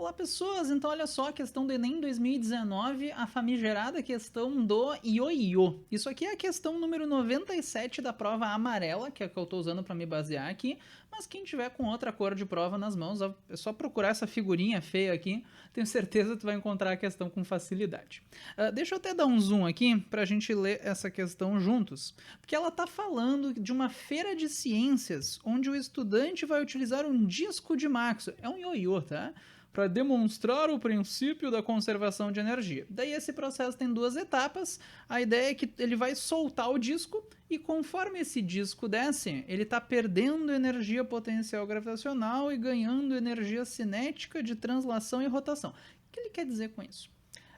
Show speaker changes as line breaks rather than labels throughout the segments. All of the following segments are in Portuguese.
Olá, pessoas! Então, olha só a questão do Enem 2019, a famigerada questão do ioiô. Isso aqui é a questão número 97 da prova amarela, que é a que eu estou usando para me basear aqui, mas quem tiver com outra cor de prova nas mãos, é só procurar essa figurinha feia aqui, tenho certeza que tu vai encontrar a questão com facilidade. Deixa eu até dar um zoom aqui para a gente ler essa questão juntos, porque ela está falando de uma feira de ciências, onde o estudante vai utilizar um disco de Maxwell, é um ioiô, tá? Para demonstrar o princípio da conservação de energia. Daí esse processo tem duas etapas, a ideia é que ele vai soltar o disco e conforme esse disco desce, ele está perdendo energia potencial gravitacional e ganhando energia cinética de translação e rotação. O que ele quer dizer com isso?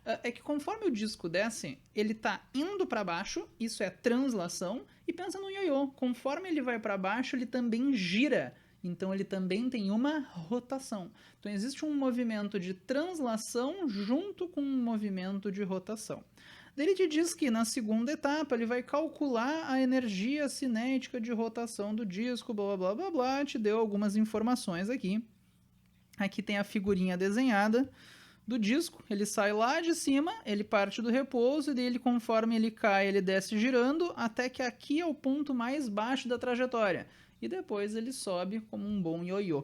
É que conforme o disco desce, ele está indo para baixo, isso é translação, e pensa no ioiô, conforme ele vai para baixo, ele também gira, então ele também tem uma rotação. Então existe um movimento de translação junto com um movimento de rotação. Ele te diz que na segunda etapa ele vai calcular a energia cinética de rotação do disco, blá blá blá blá, te deu algumas informações aqui. Aqui tem a figurinha desenhada do disco, ele sai lá de cima, ele parte do repouso, e dele, conforme ele cai, ele desce girando, até que aqui é o ponto mais baixo da trajetória. E depois ele sobe como um bom ioiô.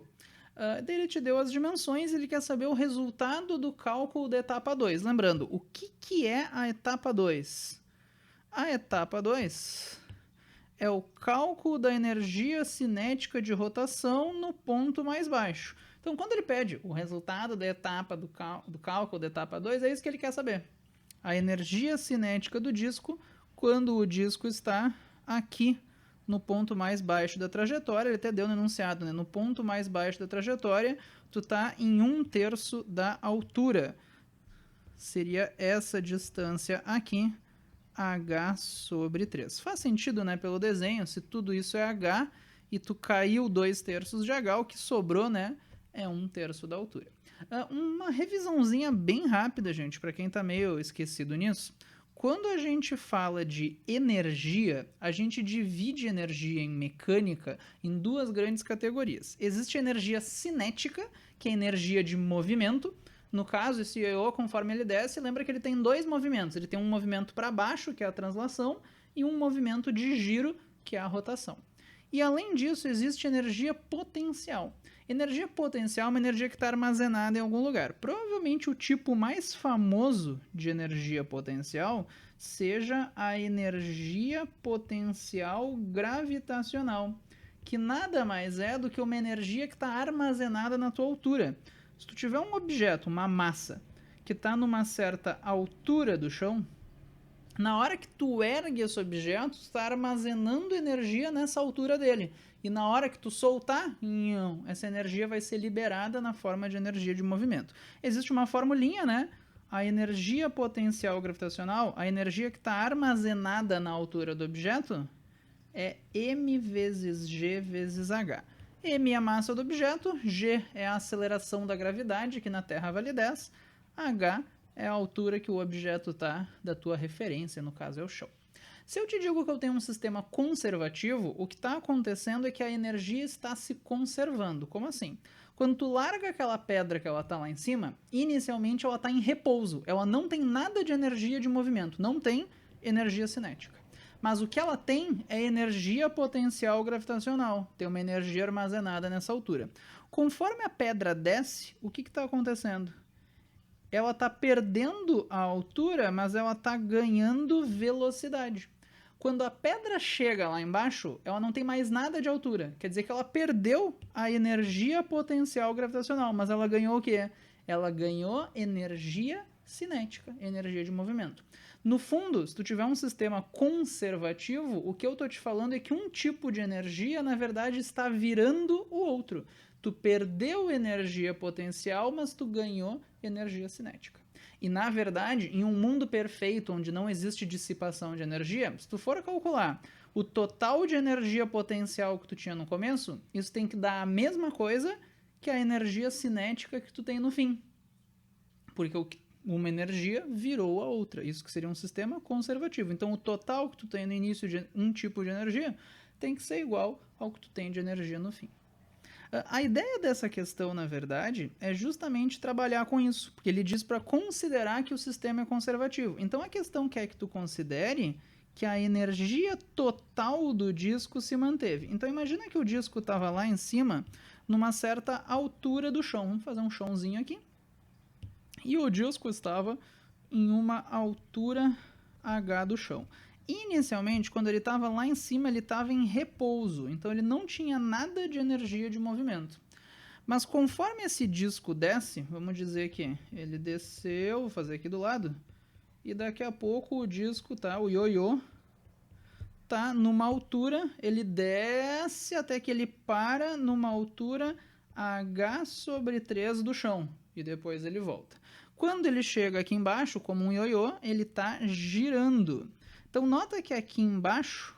Daí ele te deu as dimensões, ele quer saber o resultado do cálculo da etapa 2. Lembrando, o que é a etapa 2? A etapa 2 é o cálculo da energia cinética de rotação no ponto mais baixo. Então, quando ele pede o resultado da etapa do cálculo da etapa 2, é isso que ele quer saber. A energia cinética do disco quando o disco está aqui no ponto mais baixo da trajetória. Ele até deu no enunciado, né? No ponto mais baixo da trajetória, tu está em 1/3 da altura. Seria essa distância aqui, h sobre 3. Faz sentido, né, pelo desenho, se tudo isso é h e tu caiu 2/3 de h, o que sobrou, né, é 1/3 da altura. Uma revisãozinha bem rápida, gente, para quem tá meio esquecido nisso. Quando a gente fala de energia, a gente divide energia em mecânica em duas grandes categorias. Existe a energia cinética, que é a energia de movimento. No caso, esse ioiô, conforme ele desce, lembra que ele tem dois movimentos. Ele tem um movimento para baixo, que é a translação, e um movimento de giro, que é a rotação. E além disso, existe energia potencial. Energia potencial é uma energia que está armazenada em algum lugar. Provavelmente o tipo mais famoso de energia potencial seja a energia potencial gravitacional, que nada mais é do que uma energia que está armazenada na tua altura. Se tu tiver um objeto, uma massa, que está numa certa altura do chão, na hora que tu ergue esse objeto, tu está armazenando energia nessa altura dele. E na hora que tu soltar, essa energia vai ser liberada na forma de energia de movimento. Existe uma formulinha, né? A energia potencial gravitacional, a energia que está armazenada na altura do objeto, é m vezes g vezes h. M é a massa do objeto, g é a aceleração da gravidade, que na Terra vale 10, h é a altura que o objeto está da tua referência, no caso é o chão. Se eu te digo que eu tenho um sistema conservativo, o que está acontecendo é que a energia está se conservando. Como assim? Quando tu larga aquela pedra que ela está lá em cima, inicialmente ela está em repouso, ela não tem nada de energia de movimento, não tem energia cinética. Mas o que ela tem é energia potencial gravitacional, tem uma energia armazenada nessa altura. Conforme a pedra desce, o que está acontecendo? Ela está perdendo a altura, mas ela está ganhando velocidade. Quando a pedra chega lá embaixo, ela não tem mais nada de altura. Quer dizer que ela perdeu a energia potencial gravitacional, mas ela ganhou o quê? Ela ganhou energia cinética, energia de movimento. No fundo, se tu tiver um sistema conservativo, o que eu estou te falando é que um tipo de energia, na verdade, está virando o outro. Tu perdeu energia potencial, mas tu ganhou energia cinética. E, na verdade, em um mundo perfeito, onde não existe dissipação de energia, se tu for calcular o total de energia potencial que tu tinha no começo, isso tem que dar a mesma coisa que a energia cinética que tu tem no fim. Porque uma energia virou a outra. Isso que seria um sistema conservativo. Então, o total que tu tem no início de um tipo de energia tem que ser igual ao que tu tem de energia no fim. A ideia dessa questão, na verdade, é justamente trabalhar com isso, porque ele diz para considerar que o sistema é conservativo. Então a questão quer que tu considere que a energia total do disco se manteve. Então imagina que o disco estava lá em cima, numa certa altura do chão. Vamos fazer um chãozinho aqui. E o disco estava em uma altura H do chão. Inicialmente, quando ele estava lá em cima, ele estava em repouso, então ele não tinha nada de energia de movimento. Mas conforme esse disco desce, vamos dizer que ele desceu, vou fazer aqui do lado, e daqui a pouco o disco, tá, o ioiô, tá numa altura, ele desce até que ele para numa altura H sobre 3 do chão, e depois ele volta. Quando ele chega aqui embaixo, como um ioiô, ele está girando. Então nota que aqui embaixo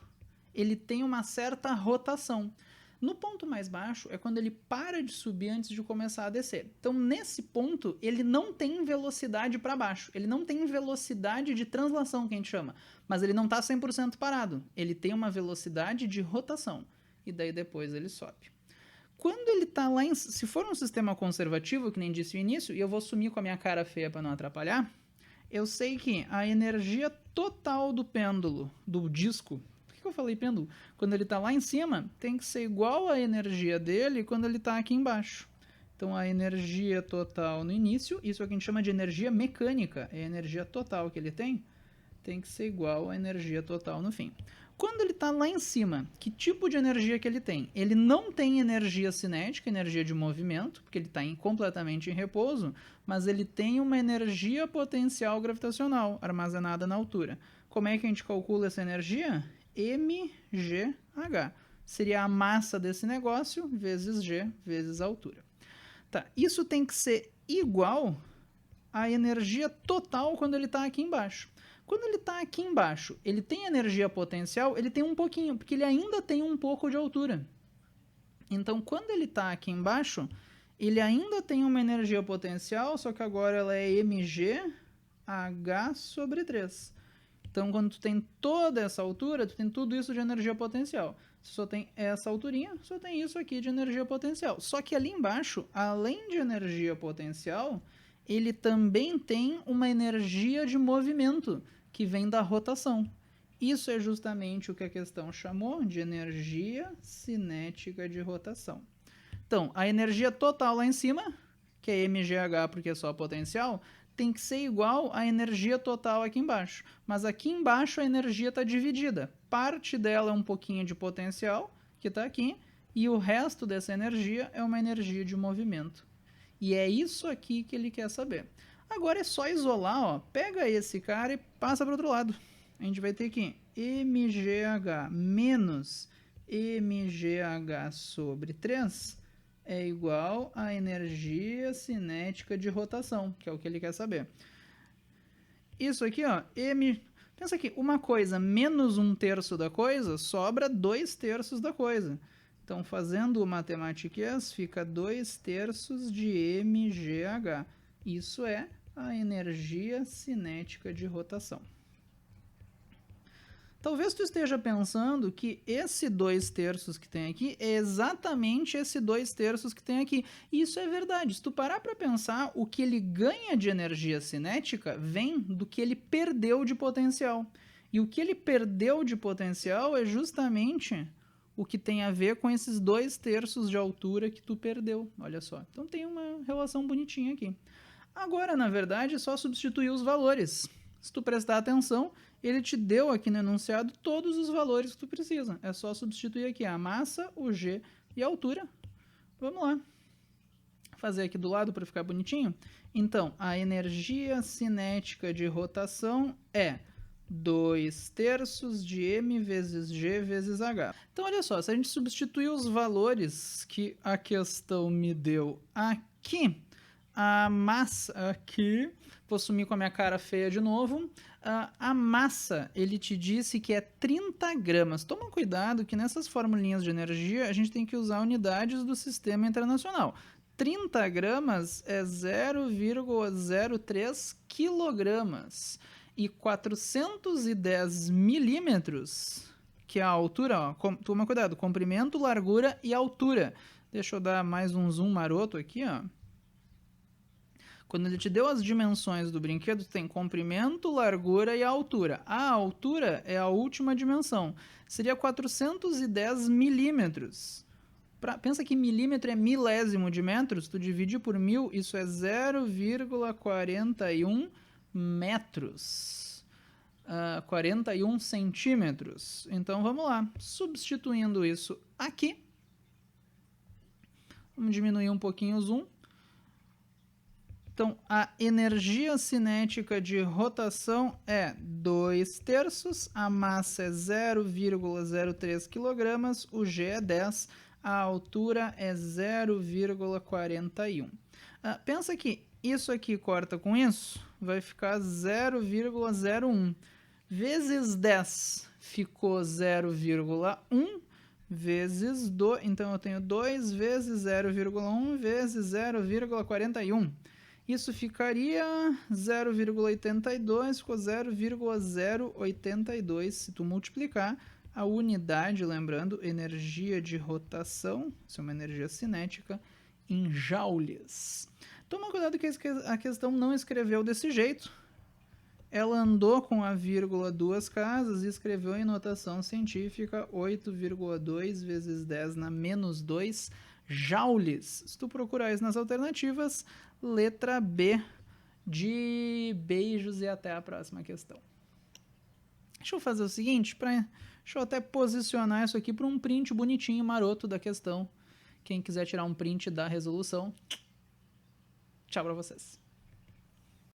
ele tem uma certa rotação. No ponto mais baixo é quando ele para de subir antes de começar a descer. Então nesse ponto ele não tem velocidade para baixo, ele não tem velocidade de translação que a gente chama, mas ele não está 100% parado, ele tem uma velocidade de rotação e daí depois ele sobe. Quando ele está lá, se for um sistema conservativo, que nem disse no início, e eu vou sumir com a minha cara feia para não atrapalhar, eu sei que a energia total do pêndulo, do disco, por que eu falei pêndulo? Quando ele está lá em cima, tem que ser igual à energia dele quando ele está aqui embaixo. Então a energia total no início, isso é o que a gente chama de energia mecânica, é a energia total que ele tem que ser igual à energia total no fim. Quando ele está lá em cima, que tipo de energia que ele tem? Ele não tem energia cinética, energia de movimento, porque ele está completamente em repouso, mas ele tem uma energia potencial gravitacional armazenada na altura. Como é que a gente calcula essa energia? mgh. Seria a massa desse negócio vezes g vezes a altura. Tá, isso tem que ser igual à energia total quando ele está aqui embaixo. Quando ele está aqui embaixo, ele tem energia potencial, ele tem um pouquinho, porque ele ainda tem um pouco de altura. Então, quando ele está aqui embaixo, ele ainda tem uma energia potencial, só que agora ela é mgh sobre 3. Então, quando tu tem toda essa altura, tu tem tudo isso de energia potencial. Se só tem essa alturinha, só tem isso aqui de energia potencial. Só que ali embaixo, além de energia potencial, ele também tem uma energia de movimento, que vem da rotação. Isso é justamente o que a questão chamou de energia cinética de rotação. Então, a energia total lá em cima, que é mgh porque é só potencial, tem que ser igual à energia total aqui embaixo. Mas aqui embaixo a energia está dividida. Parte dela é um pouquinho de potencial, que está aqui, e o resto dessa energia é uma energia de movimento. E é isso aqui que ele quer saber. Agora é só isolar, ó. Pega esse cara e passa para o outro lado. A gente vai ter que mgh menos mgh sobre 3 é igual a energia cinética de rotação, que é o que ele quer saber. Isso aqui, ó, pensa aqui, uma coisa menos 1/3 da coisa, sobra 2/3 da coisa. Então, fazendo o matematiquês, fica 2/3 de mgh. Isso é a energia cinética de rotação. Talvez tu esteja pensando que esse 2/3 que tem aqui é exatamente esse 2/3 que tem aqui. E isso é verdade. Se tu parar para pensar, o que ele ganha de energia cinética vem do que ele perdeu de potencial. E o que ele perdeu de potencial é justamente o que tem a ver com esses 2/3 de altura que tu perdeu. Olha só. Então tem uma relação bonitinha aqui. Agora, na verdade, é só substituir os valores. Se tu prestar atenção, ele te deu aqui no enunciado todos os valores que tu precisa. É só substituir aqui a massa, o g e a altura. Vamos lá. Fazer aqui do lado para ficar bonitinho. Então, a energia cinética de rotação é 2/3 de m vezes g vezes h. Então, olha só, se a gente substituir os valores que a questão me deu aqui, a massa aqui, vou sumir com a minha cara feia de novo, a massa, ele te disse que é 30 gramas. Toma cuidado que nessas formulinhas de energia a gente tem que usar unidades do sistema internacional. 30 gramas é 0,03 quilogramas. E 410 milímetros, que é a altura, ó, toma cuidado, comprimento, largura e altura. Deixa eu dar mais um zoom maroto aqui, ó. Quando ele te deu as dimensões do brinquedo, tu tem comprimento, largura e altura. A altura é a última dimensão. Seria 410 milímetros. Pensa que milímetro é milésimo de metros. Tu divide por 1000, isso é 0,41 metros. 41 centímetros. Então, vamos lá. Substituindo isso aqui. Vamos diminuir um pouquinho o zoom. Então, a energia cinética de rotação é 2/3, a massa é 0,03 kg, o G é 10, a altura é 0,41. Pensa que isso aqui corta com isso, vai ficar 0,01. Vezes 10 ficou 0,1 vezes 2, então eu tenho 2 vezes 0,1 vezes 0,41. Isso ficaria 0,82, ficou 0,082. Se tu multiplicar a unidade, lembrando, energia de rotação, isso é uma energia cinética, em joules. Toma cuidado que a questão não escreveu desse jeito. Ela andou com a vírgula 2 casas e escreveu em notação científica 8,2 vezes 10 na menos 2 joules. Se tu procurar isso nas alternativas, letra B de beijos e até a próxima questão. Deixa eu fazer o seguinte, deixa eu até posicionar isso aqui para um print bonitinho, maroto da questão. Quem quiser tirar um print da resolução, tchau para vocês.